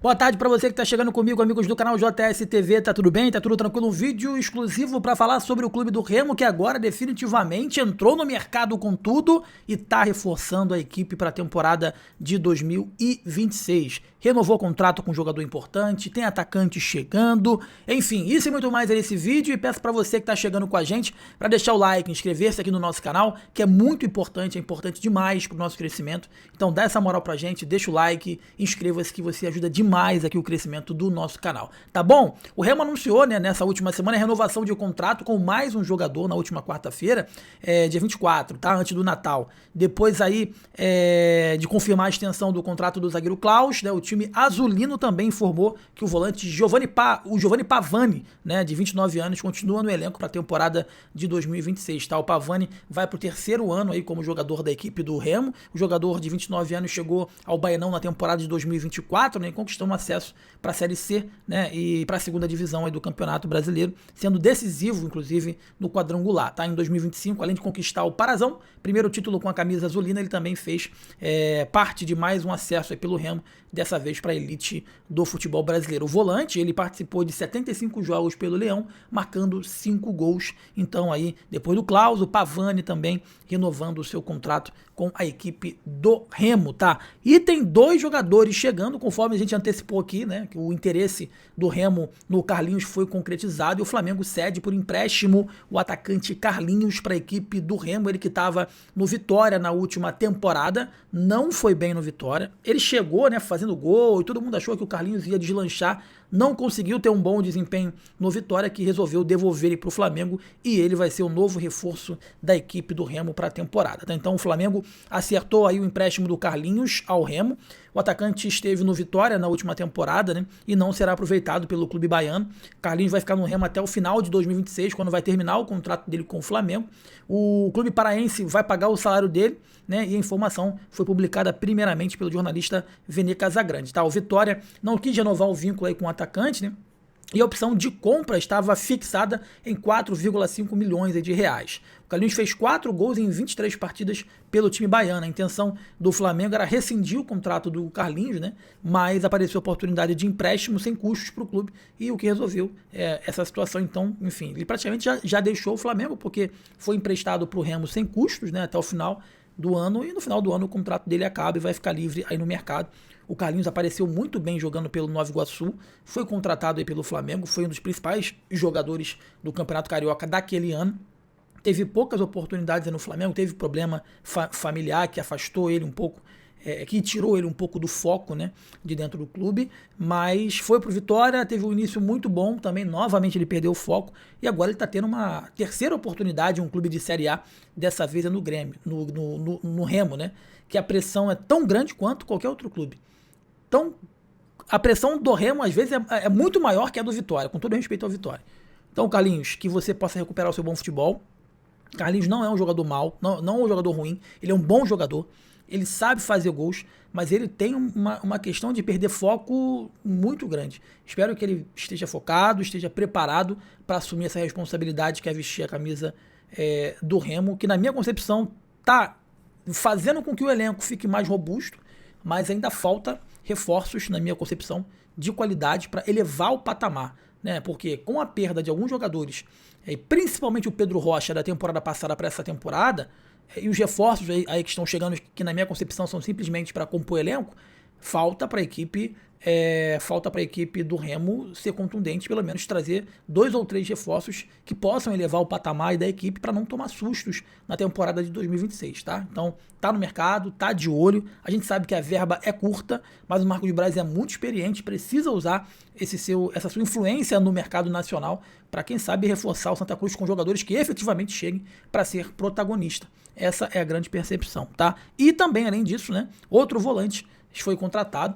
Boa tarde para você que tá chegando comigo, amigos do canal JS TV, tá tudo bem? Tá tudo tranquilo? Um vídeo exclusivo para falar sobre o clube do Remo, que agora definitivamente entrou no mercado com tudo e tá reforçando a equipe para a temporada de 2026. Renovou contrato com um jogador importante, tem atacante chegando, enfim, isso e muito mais é nesse vídeo e peço para você que tá chegando com a gente para deixar o like, inscrever-se aqui no nosso canal, que é muito importante, é importante demais pro nosso crescimento. Então dá essa moral pra gente, deixa o like, inscreva-se que você ajuda demais aqui o crescimento do nosso canal, tá bom? O Remo anunciou, né, nessa última semana a renovação de contrato com mais um jogador na última quarta-feira, dia 24, tá? Antes do Natal. Depois aí de confirmar a extensão do contrato do zagueiro Klaus, né, o time azulino também informou que o volante Giovanni Pavani, né, de 29 anos, continua no elenco para a temporada de 2026, tá? O Pavani vai pro terceiro ano aí como jogador da equipe do Remo. O jogador de 29 anos chegou ao Baianão na temporada de 2024, né, conquistando acesso para a Série C, né, e para a segunda divisão aí do Campeonato Brasileiro, sendo decisivo, inclusive, no quadrangular, tá? Em 2025, além de conquistar o Parazão, primeiro título com a camisa azulina, ele também fez parte de mais um acesso aí pelo Remo, dessa vez para a elite do futebol brasileiro. O volante, ele participou de 75 jogos pelo Leão, marcando 5 gols. Então aí, depois do Klaus, o Pavani também renovando o seu contrato com a equipe do Remo, tá? E tem 2 jogadores chegando, conforme a gente antecipou aqui, né? Que o interesse do Remo no Carlinhos foi concretizado e o Flamengo cede por empréstimo o atacante Carlinhos para a equipe do Remo. Ele que estava no Vitória na última temporada, não foi bem no Vitória. Ele chegou, né, fazendo gol e todo mundo achou que o Carlinhos ia deslanchar, não conseguiu ter um bom desempenho no Vitória, que resolveu devolver ele para o Flamengo e ele vai ser o novo reforço da equipe do Remo para a temporada, tá? Então o Flamengo acertou aí o empréstimo do Carlinhos ao Remo. O atacante esteve no Vitória na última temporada, né, e não será aproveitado pelo clube baiano. Carlinhos vai ficar no Remo até o final de 2026, quando vai terminar o contrato dele com o Flamengo. O clube paraense vai pagar o salário dele, né, e a informação foi publicada primeiramente pelo jornalista Vene Casagrande, tá? O Vitória não quis renovar o vínculo aí com o atacante, né? E a opção de compra estava fixada em 4,5 milhões de reais. O Carlinhos fez 4 gols em 23 partidas pelo time baiano. A intenção do Flamengo era rescindir o contrato do Carlinhos, né? Mas apareceu a oportunidade de empréstimo sem custos para o clube e o que resolveu essa situação. Então, enfim, ele praticamente já deixou o Flamengo porque foi emprestado para o Remo sem custos, né, até o final do ano, e no final do ano o contrato dele acaba e vai ficar livre aí no mercado. O Carlinhos apareceu muito bem jogando pelo Nova Iguaçu, foi contratado aí pelo Flamengo, foi um dos principais jogadores do Campeonato Carioca daquele ano. Teve poucas oportunidades aí no Flamengo, teve problema familiar que afastou ele um pouco, que tirou ele um pouco do foco, né, de dentro do clube, mas foi pro Vitória, teve um início muito bom também, novamente ele perdeu o foco, e agora ele está tendo uma terceira oportunidade em um clube de Série A, dessa vez é no Grêmio, no Remo, né, que a pressão é tão grande quanto qualquer outro clube. Então, a pressão do Remo, às vezes, é muito maior que a do Vitória, com todo respeito ao Vitória. Então, Carlinhos, que você possa recuperar o seu bom futebol. Carlinhos não é um jogador mau, não é um jogador ruim, ele é um bom jogador, ele sabe fazer gols, mas ele tem uma questão de perder foco muito grande. Espero que ele esteja focado, esteja preparado para assumir essa responsabilidade que é vestir a camisa do Remo, que na minha concepção está fazendo com que o elenco fique mais robusto, mas ainda falta reforços, na minha concepção, de qualidade para elevar o patamar, né? Porque com a perda de alguns jogadores, principalmente o Pedro Rocha da temporada passada para essa temporada, e os reforços aí que estão chegando, que na minha concepção são simplesmente para compor elenco, falta para a equipe do Remo ser contundente, pelo menos trazer 2 ou 3 reforços que possam elevar o patamar da equipe para não tomar sustos na temporada de 2026, tá? Então, tá no mercado, tá de olho, a gente sabe que a verba é curta, mas o Marcos Braz é muito experiente, precisa usar essa sua influência no mercado nacional para, quem sabe, reforçar o Santa Cruz com jogadores que efetivamente cheguem para ser protagonista. Essa é a grande percepção, tá? E também, além disso, né, outro volante foi contratado,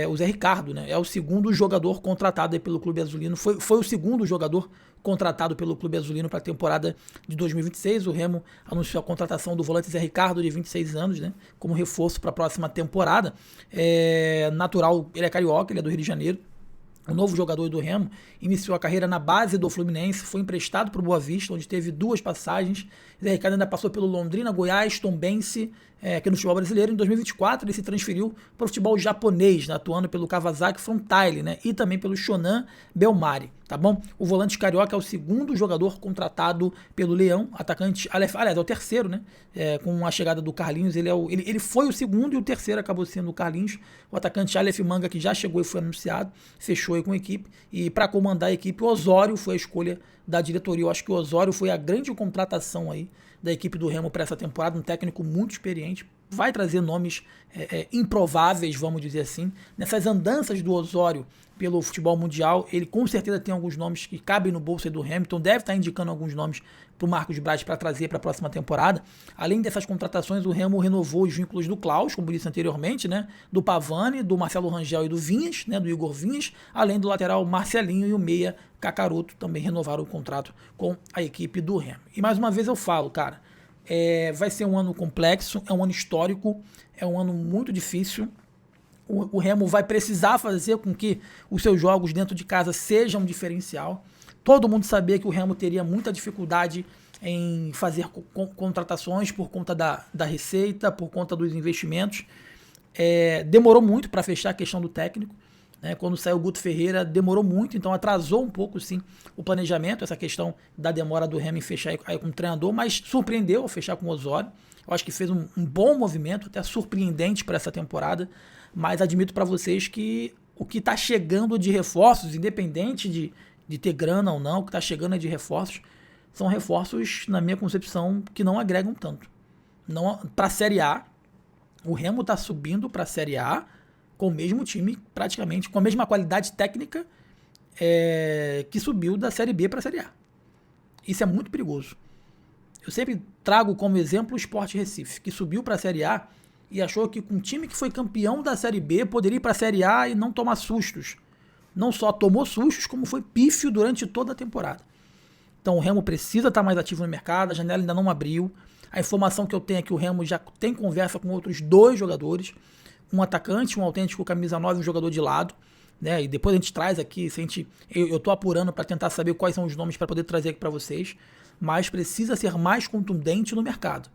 o Zé Ricardo, né? É o segundo jogador contratado aí pelo Clube Azulino, foi o segundo jogador contratado pelo Clube Azulino para a temporada de 2026. O Remo anunciou a contratação do volante Zé Ricardo, de 26 anos, né, como reforço para a próxima temporada. Natural, ele é carioca, ele é do Rio de Janeiro. o novo jogador do Remo, iniciou a carreira na base do Fluminense, foi emprestado para o Boa Vista, onde teve 2 passagens. Zé Ricardo ainda passou pelo Londrina, Goiás, Tombense, aqui no futebol brasileiro. Em 2024 ele se transferiu para o futebol japonês, né, atuando pelo Kawasaki Frontale, né, e também pelo Shonan Bellmare, tá bom? O volante carioca é o segundo jogador contratado pelo Leão, atacante, aliás, é o terceiro, né, com a chegada do Carlinhos, ele foi o segundo e o terceiro acabou sendo o Carlinhos, o atacante Aleph Manga, que já chegou e foi anunciado, fechou aí com a equipe, e para comandar a equipe, o Osório foi a escolha da diretoria. Eu acho que o Osório foi a grande contratação aí da equipe do Remo para essa temporada, um técnico muito experiente, vai trazer nomes improváveis, vamos dizer assim. Nessas andanças do Osório pelo futebol mundial, ele com certeza tem alguns nomes que cabem no bolso aí do Remo, então deve estar indicando alguns nomes para o Marcos Braz para trazer para a próxima temporada. Além dessas contratações, o Remo renovou os vínculos do Klaus, como disse anteriormente, né, do Pavani, do Marcelo Rangel e do Vinhas, né, do Igor Vinhas, além do lateral Marcelinho e o meia Cacaroto também renovaram o contrato com a equipe do Remo. E mais uma vez eu falo, cara, vai ser um ano complexo, é um ano histórico, é um ano muito difícil. O Remo vai precisar fazer com que os seus jogos dentro de casa sejam um diferencial. Todo mundo sabia que o Remo teria muita dificuldade em fazer contratações por conta da receita, por conta dos investimentos. Demorou muito para fechar a questão do técnico. Né? Quando saiu o Guto Ferreira, demorou muito, então atrasou um pouco, sim, o planejamento, essa questão da demora do Remo em fechar aí com o treinador, mas surpreendeu ao fechar com o Osório. Eu acho que fez um bom movimento, até surpreendente para essa temporada, mas admito para vocês que o que está chegando de reforços, independente de ter grana ou não, o que está chegando de reforços, são reforços, na minha concepção, que não agregam tanto. Para a Série A, o Remo está subindo para a Série A com o mesmo time, praticamente, com a mesma qualidade técnica que subiu da Série B para a Série A. Isso é muito perigoso. Eu sempre trago como exemplo o Sport Recife, que subiu para a Série A e achou que com um time que foi campeão da Série B poderia ir para a Série A e não tomar sustos. Não só tomou sustos, como foi pífio durante toda a temporada. Então o Remo precisa estar mais ativo no mercado, a janela ainda não abriu. A informação que eu tenho é que o Remo já tem conversa com outros 2 jogadores, um atacante, um autêntico camisa 9 e um jogador de lado. Né? E depois a gente traz aqui, eu estou apurando para tentar saber quais são os nomes para poder trazer aqui para vocês, mas precisa ser mais contundente no mercado.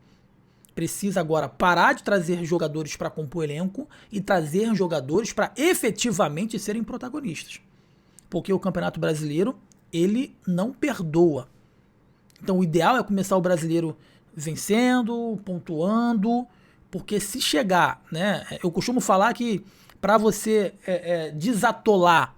Precisa agora parar de trazer jogadores para compor elenco e trazer jogadores para efetivamente serem protagonistas. Porque o Campeonato Brasileiro, ele não perdoa. Então o ideal é começar o Brasileiro vencendo, pontuando, porque se chegar, né, eu costumo falar que para você desatolar,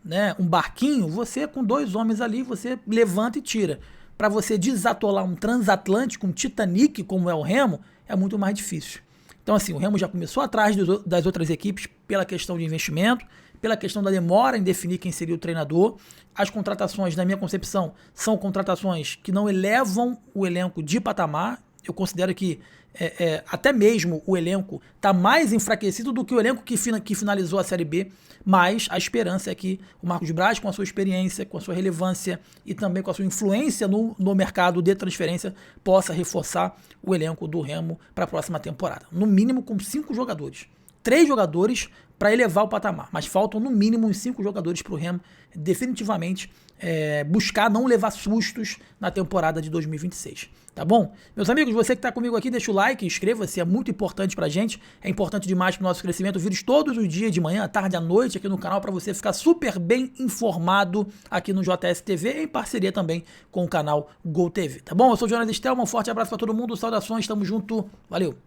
né, um barquinho, você com 2 homens ali, você levanta e tira. Para você desatolar um transatlântico, um Titanic, como é o Remo, é muito mais difícil. Então, assim, o Remo já começou atrás das outras equipes pela questão de investimento, pela questão da demora em definir quem seria o treinador. As contratações, na minha concepção, são contratações que não elevam o elenco de patamar. Eu considero que até mesmo o elenco está mais enfraquecido do que o elenco que finalizou a Série B, mas a esperança é que o Marcos Braz, com a sua experiência, com a sua relevância e também com a sua influência no mercado de transferência, possa reforçar o elenco do Remo para a próxima temporada. No mínimo com 5 jogadores. 3 jogadores para elevar o patamar, mas faltam no mínimo uns 5 jogadores para o Remo definitivamente buscar não levar sustos na temporada de 2026, tá bom? Meus amigos, você que está comigo aqui, deixa o like, inscreva-se, é muito importante pra gente, é importante demais pro nosso crescimento, vídeos todos os dias, de manhã, à tarde, à noite aqui no canal, para você ficar super bem informado aqui no JS TV, em parceria também com o canal Gol TV, tá bom? Eu sou o Jonas Stelman, um forte abraço para todo mundo, saudações, tamo junto, valeu!